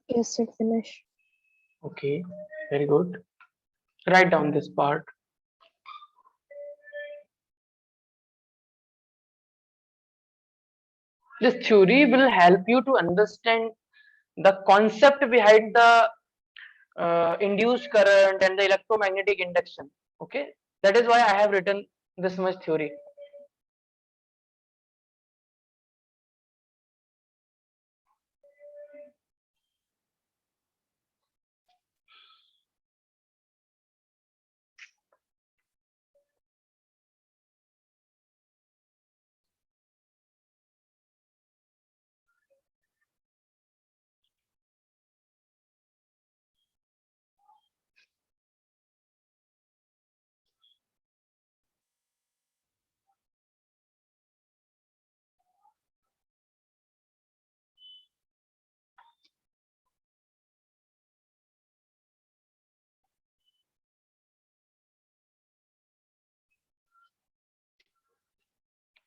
C: Yes, it finished.
A: Okay, very good. Write down this part. This theory will help you to understand the concept behind the induced current and the electromagnetic induction. Okay, that is why I have written this much theory.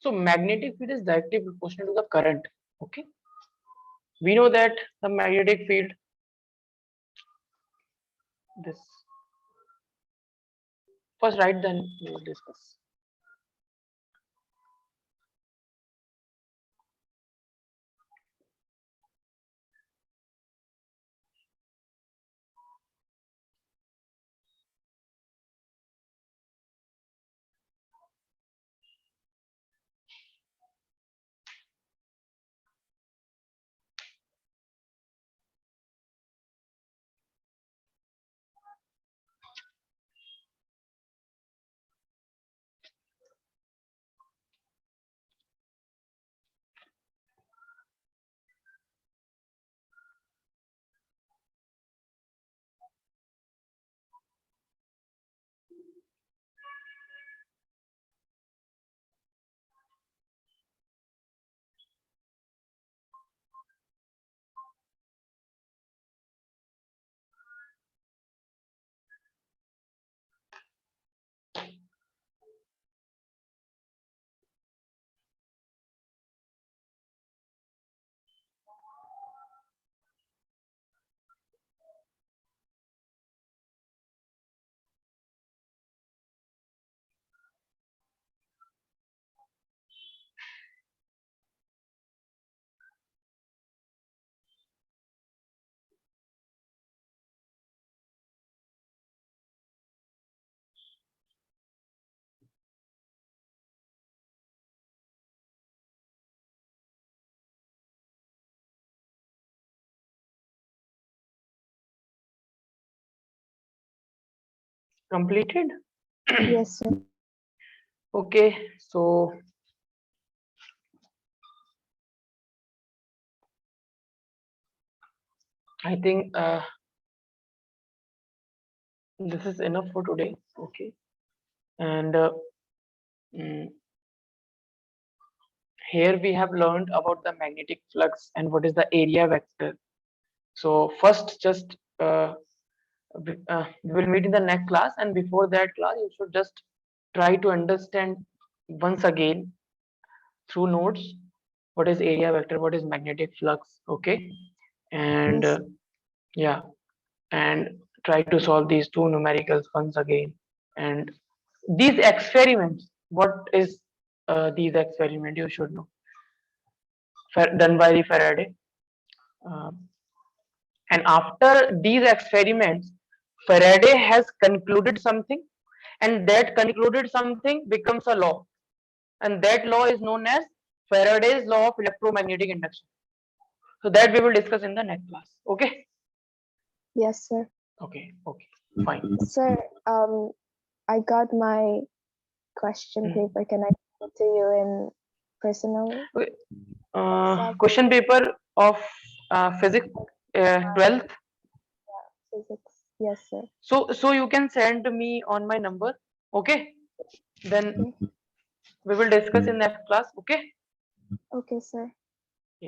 A: So magnetic field is directly proportional to the current. Okay, we know that the magnetic field, this first write, then we will discuss. Completed?
C: Yes, sir.
A: Okay, so I think this is enough for today. Okay, and mm, here we have learned about the magnetic flux and what is the area vector. So first, just we will meet in the next class, and before that class, you should just try to understand once again through notes what is area vector, what is magnetic flux. Okay, and
C: Yes.
A: yeah, and try to solve these two numericals once again. And these experiments, what is these experiments you should know, done by the Faraday. Uh, and after these experiments, Faraday has concluded something, and that concluded something becomes a law, and that law is known as Faraday's law of electromagnetic induction. So that we will discuss in the next class. Okay.
C: Yes, sir.
A: Okay. Okay. Fine.
C: Sir, I got my question
A: Mhm.
C: paper. Can I give it to you in personal?
A: Okay.
C: WhatsApp?
A: Question paper of physics 12th.
C: Physics. Yes, sir.
A: So you can send me on my number. Okay. Then
C: Okay.
A: we will discuss in next class. Okay.
C: Okay, sir.